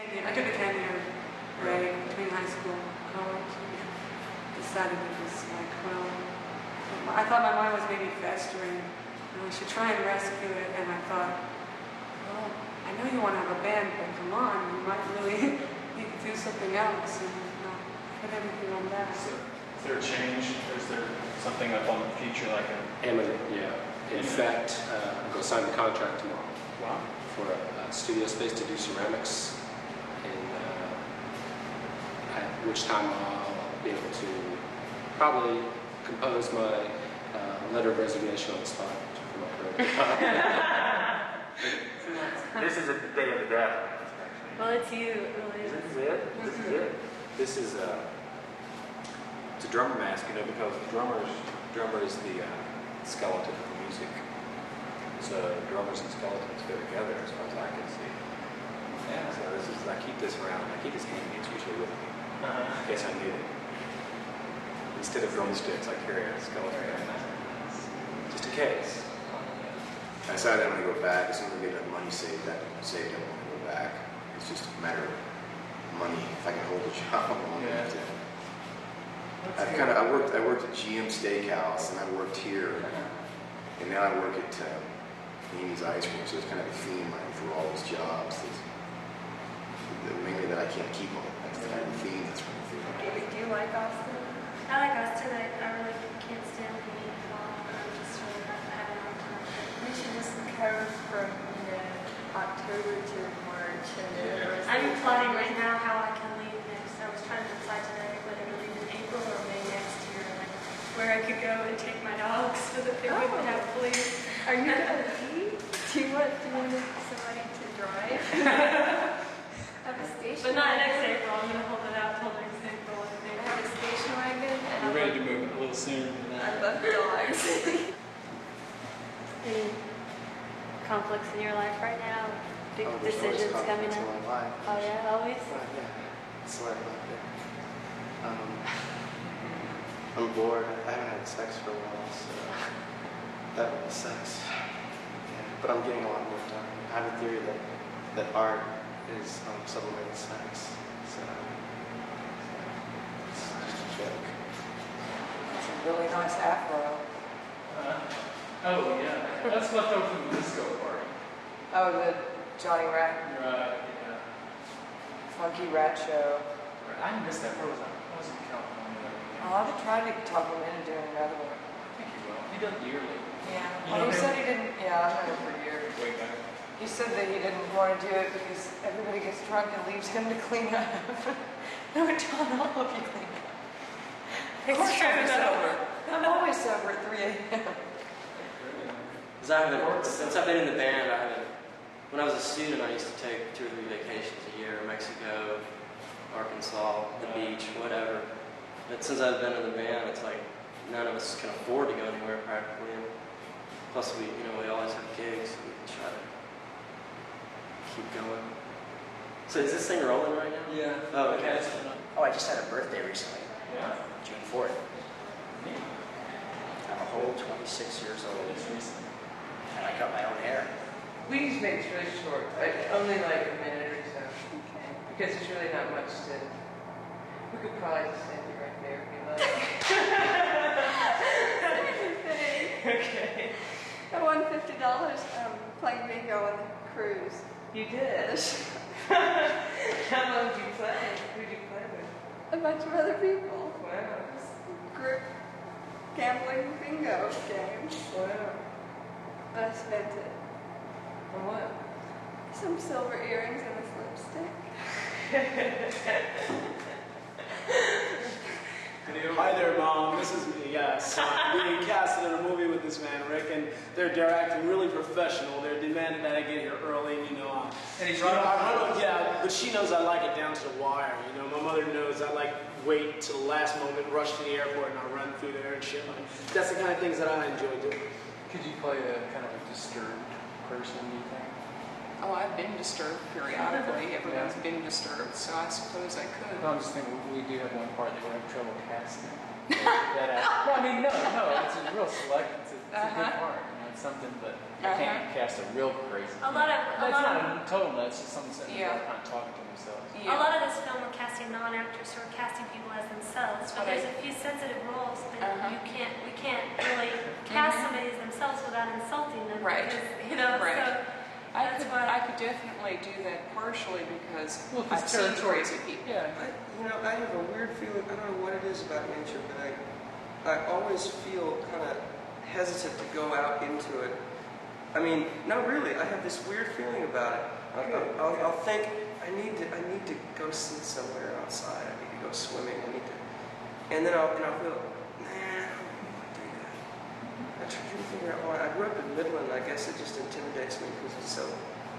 I took a 10-year break between high school and college and decided it was like, well, I thought my mind was maybe festering and I should try and rescue it, and I thought, well, I know you want to have a band, but come on, you might really need to do something else and not put everything on that. So, is there a change? Is there something up on the future like a... Yeah. In fact, I'm going to sign the contract tomorrow. Wow. For a studio space to do ceramics, and at which time I'll be able to probably compose my letter of resignation on the spot for my career. This is a day of the dead. Well, it's you. It really is. This is it. This is it. This is it's a drummer mask, you know, because the drummer is the skeleton of the music. So drummers and skeletons go together, as far as I can see. Yeah. So this is, I keep this around. I keep this handy. It's usually with me in case I need it. Instead of drumsticks, I carry a skeleton. Just in case. I decided I'm going to go back. As soon as I get enough money saved, I want to go back. It's just a matter of money. If I can hold a job, I want to. I worked at GM Steakhouse, and I worked here, and now I work at Amy's Ice Cream. So it's kind of a theme running through all these jobs. Mainly that I can't keep them. That's the kind of theme that's running through. Do you like Austin? I like Austin. I really can't stand the heat at all. I'm just really having a hard time. We should just go from October to March, and then I'm plotting right now how I can leave next. I was trying to decide today whether to leave in April or May next year, like where I could go and take my dogs so that they wouldn't have police. Are you going to leave? Do you want somebody to drive? Have a station But not wagon? next April. I'm going to hold it out till next April. I have a station wagon. And You're ready to move a little sooner than I that. love dogs. Any conflicts in your life right now? Big There's always decisions coming conflicts up? in my life. Oh yeah, always? Yeah, it's like that. I'm bored. I haven't had sex for a while, so that was sex. Yeah, but I'm getting a lot more done. I have a theory that art is sublimated sex. So it's just a joke. It's a really nice afro. Oh yeah, that's left over from the disco party. Oh, the Johnny Rat, Right, yeah. Funky Rat Show. I missed that. Where was I? I was in California. Oh, I've tried to talk him into doing another one. I think he will. He does it yearly. Yeah. You Well, know he him? said he didn't, yeah, I've known him for years. Way back. He said that he didn't want to do it because everybody gets drunk and leaves him to clean up. No, John, I'll help you clean up. Of course I'm sober. I'm always sober at 3 a.m. Since I've been in the band, when I was a student, I used to take 2 or 3 vacations a year, Mexico, Arkansas, the beach, whatever. But since I've been in the band, it's like none of us can afford to go anywhere practically. And plus, we always have gigs, so we can try to keep going. So is this thing rolling right now? Yeah. Oh, okay. Oh, I just had a birthday recently, Yeah. June 4th. Neat. I'm a whole 26 years old, It's recent. and I cut my own hair. We just make it really short, only like a minute or so. Okay. Because there's really not much to. We could probably just end it right there if you like. Okay. I won $50 playing bingo on the cruise. You did. How long did you play? Who'd you play with? A bunch of other people. Wow. Group gambling bingo games. Wow. But I spent it. On what? Some silver earrings and a lipstick. Hi there, Mom. This is me. Yes, I'm being casted in a movie with this man, Rick, and they're acting really professional. They're demanding that I get here early, And he's yeah, but she knows I like it down to the wire. My mother knows I like wait till the last moment, rush to the airport, and I run through there and shit. That's the kind of things that I enjoy doing. Could you play a kind of a disturbed person, do you think? Oh, I've been disturbed periodically. Everyone's been disturbed, so I suppose I could. No, I'm just thinking we do have one part that we're having trouble casting. No, I mean, no, it's a real select. It's a good part. on something, but I can't cast a real crazy. A lot of That's not a total nut, it's just someone sitting Yeah. there kind of talking to themselves. a lot of this film we're casting non-actors who are casting people as themselves, but there's a few sensitive roles that we can't really cast somebody as themselves without insulting them. Right. Because, you know, Right. so that's why. I could definitely do that partially because Well, 'cause I've seen territory- crazy people. Yeah. I have a weird feeling, I don't know what it is about nature, but I always feel kind of hesitant to go out into it. I mean, no, really, I have this weird feeling about it. I'll think, I need to go sit somewhere outside, I need to go swimming, and then I'll feel, nah, I don't want to do that. I try to figure out why. I grew up in Midland, I guess it just intimidates me because it's so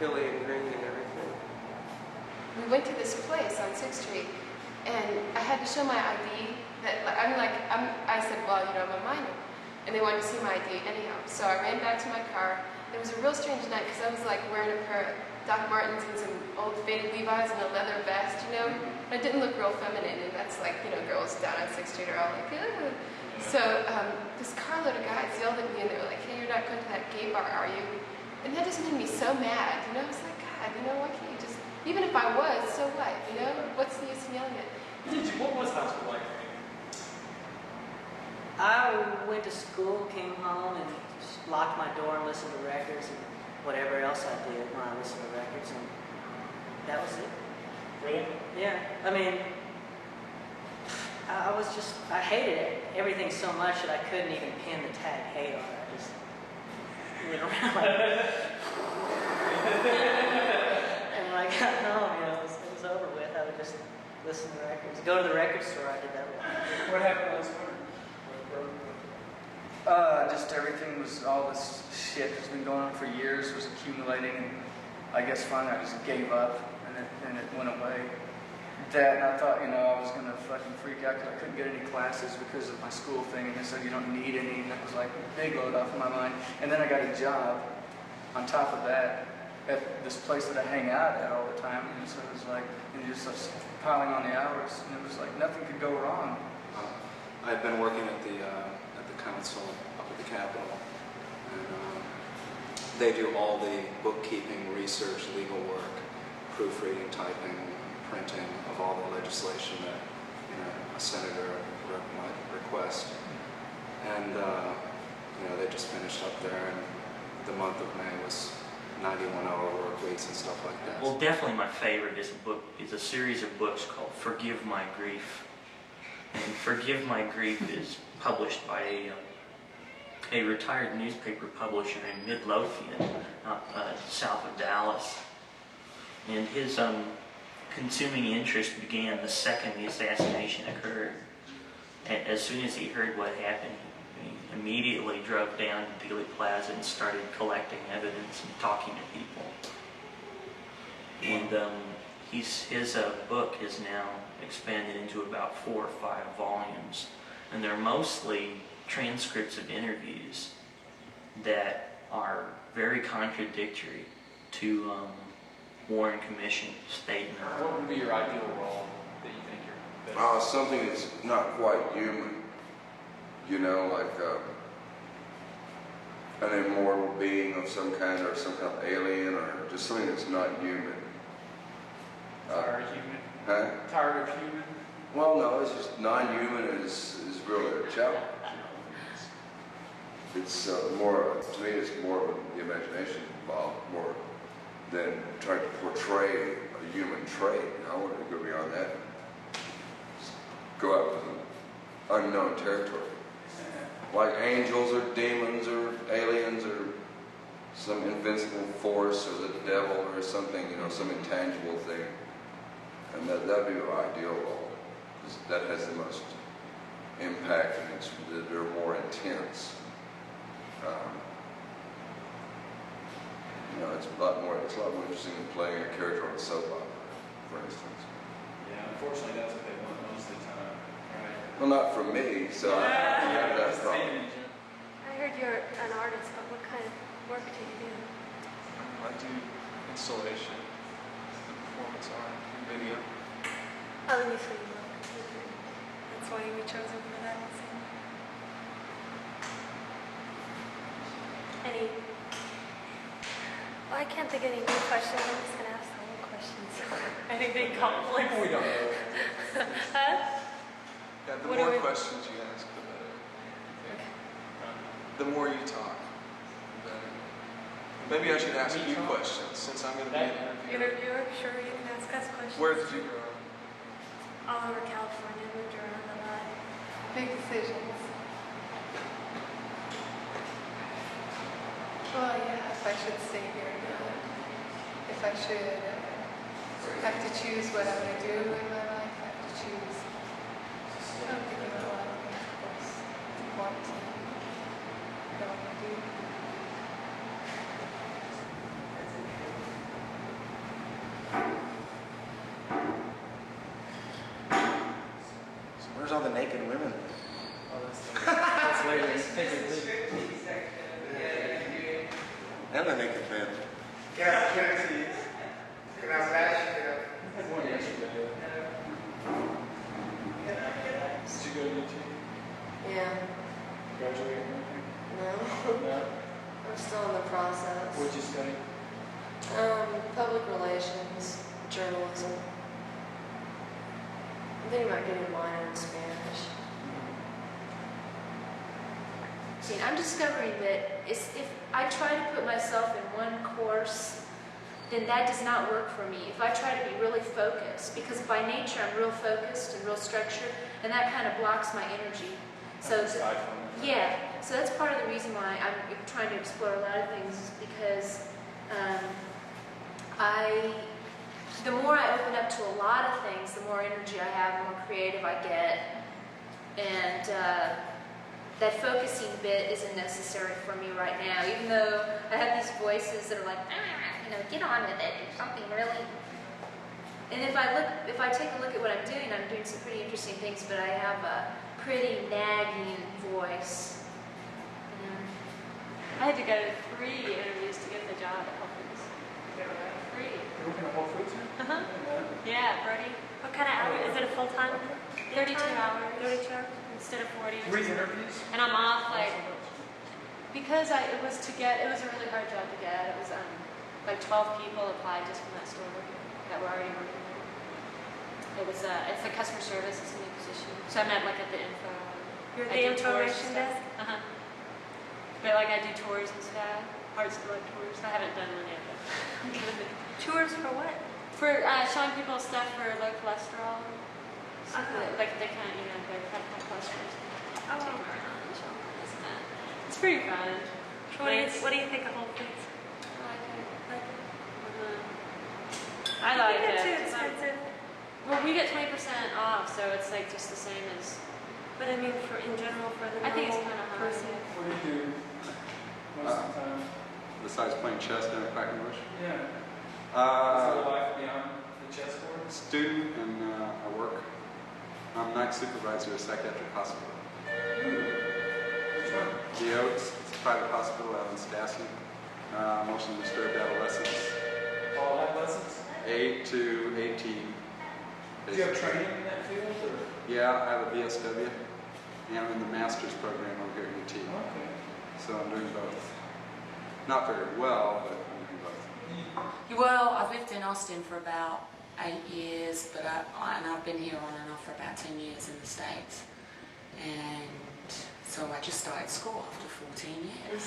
hilly and green and everything. We went to this place on 6th Street, and I had to show my ID. I said, well, you know, I'm a minor. And they wanted to see my ID anyhow. So I ran back to my car. It was a real strange night because I was like wearing a pair of Doc Martens and some old faded Levi's and a leather vest, you know. I didn't look real feminine, and that's like, you know, girls down on 6th Street are all like, ugh. So this carload of guys yelled at me, and they were like, hey, you're not going to that gay bar, are you? And that just made me so mad, you know. I was like, God, you know, why can't you just, even if I was, so what, you know? What's the use in yelling at me? What was high school like for you? I went to school, came home, and just locked my door and listened to records and whatever else I did when I listened to records, and that was it. Really? Yeah, I mean, I hated it, everything so much that I couldn't even pin the tag hate on it. I just went around like, and when I got home, you know, it was over with. I would just listen to records. Go to the record store, I did that a lot. What happened last winter? Just everything was, all this shit that's been going on for years was accumulating, and I guess finally I just gave up, and it went away. That, and I thought, you know, I was gonna fucking freak out because I couldn't get any classes because of my school thing, and they said you don't need any, and that was like a big load off of my mind. And then I got a job on top of that at this place that I hang out at all the time, and so it was like, and just piling on the hours, and it was like nothing could go wrong. I've been working at the council up at the Capitol, and they do all the bookkeeping, research, legal work, proofreading, typing, printing of all the legislation that, you know, a senator or rep might request. And you know, they just finished up there, and the month of May was 91-hour work weeks and stuff like that. Well, definitely my favorite is a series of books called Forgive My Grief. And Forgive My Grief is published by a retired newspaper publisher in Midlothian, south of Dallas. And his consuming interest began the second the assassination occurred. And as soon as he heard what happened, he immediately drove down to Dealey Plaza and started collecting evidence and talking to people. And his book is now expanded into about 4 or 5 volumes, and they're mostly transcripts of interviews that are very contradictory to Warren Commission statement. What would be your ideal role that you think you're best? Something that's not quite human, you know, like an immortal being of some kind, or some kind of alien, or just something that's not human. Tired of human? Huh? Tired of human? Well, no, it's just non-human is really a challenge. It's more, to me, it's more of the imagination involved, more than trying to portray a human trait. I want to go beyond that. Just go out to unknown territory. Like angels or demons or aliens or some invincible force or the devil or something, you know, some intangible thing. And that'd be my ideal role, because that has the most impact, and they're more intense. You know, it's a lot more interesting than playing a character on a soap opera, for instance. Yeah, unfortunately, that's what they want most of the time, right? Well, not from me, so I have that problem. I heard you're an artist, but what kind of work do you do? I do installation, performance art, and video. Oh, let me see you look. That's why you were chosen for that. Any I can't think of any good questions. I'm just gonna ask some more questions. Anything complex? We don't know. Huh? Yeah, the What more are we- questions you ask, the better. I think. The more you talk, the better. Maybe I should ask you questions since I'm going to be an interviewer. Interviewer? Sure, you can ask us questions. Where did you grow up? All over California, moved around a lot. Big decisions. Well, yeah, if I should stay here or not. If I should have to choose what I want to do in my life, I have to choose. I'm thinking about a lot of things, of course. Want to, don't want to do. So where's all the naked women? That's literally And the naked men. Did you go to UT? Yeah. Graduate or anything? No. No. I'm still in the process. What'd you study? Public relations, journalism. I'm thinking about getting a minor in Spanish. See, I'm discovering that if I try to put myself in one course, then that does not work for me. If I try to be really focused, because by nature I'm real focused and real structured, and that kind of blocks my energy. So yeah, so that's part of the reason why I'm trying to explore a lot of things, is because the more I open up to a lot of things, the more energy I have, the more creative I get, and that focusing bit isn't necessary for me right now, even though I have these voices that are like, get on with it, do something really. And if I take a look at what I'm doing some pretty interesting things, but I have a pretty nagging voice. I had to go to 3 interviews to get the job at Whole Foods. 3. You're working at Whole Foods here? Uh-huh. Yeah, Brody. What kind of hour? Is it a full-time? 32 hours. 32 hours instead of 40. 3 interviews? And I'm off because it was a really hard job to get. It was 12 people applied just from that store that were already working there. It was it's like customer service. It's a new position. So I'm at at the info. You're I the do tours information and stuff. desk? Uh-huh. But I do tours and stuff. Hard select tours. I haven't done one yet. Tours for what? For showing people stuff for low cholesterol. So they kind of, they have high cholesterol. Oh. Take them around and show them this and that. It's pretty fun. What do you think of Whole Foods? I like it. It's too expensive. Well, we get 20% off, so it's just the same as. But I mean, in general, for the I think it's normal kind of hard. person. What do you do most of the time? Besides playing chess down at Quackenbush? Bush? Yeah. Is there life beyond the chessboard? Student and I work. I'm night supervisor at a psychiatric hospital. Which one? The Oaks, it's a private hospital out in Stassen. Mostly disturbed adolescents. All adolescents? 8 to 18. Do you have training in that field? Or? Yeah, I have a BSW. And I'm in the master's program over here at UT. Okay. So I'm doing both. Not very well, but I'm doing both. Well, I've lived in Austin for about 8 years, but I've been here on and off for about 10 years in the States. And so I just started school after 14 years.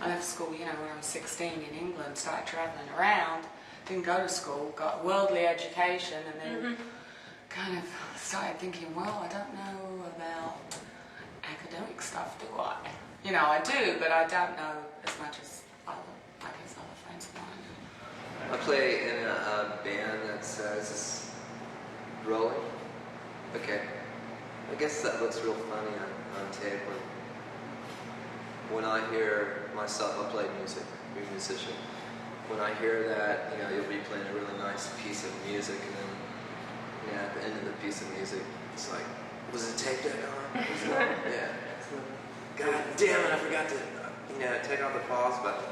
I left school, when I was 16 in England, started traveling around, didn't go to school, got worldly education, and then kind of started thinking, well, I don't know about academic stuff, do I? I do, but I don't know as much as other friends of mine. I play in a band that says it's rolling. Okay. I guess that looks real funny on tape when I hear myself, I play music, be a musician. When I hear that, you'll be playing a really nice piece of music, and then, at the end of the piece of music, it's like, was the tape deck on? Yeah. God damn it, I forgot to, take off the pause button.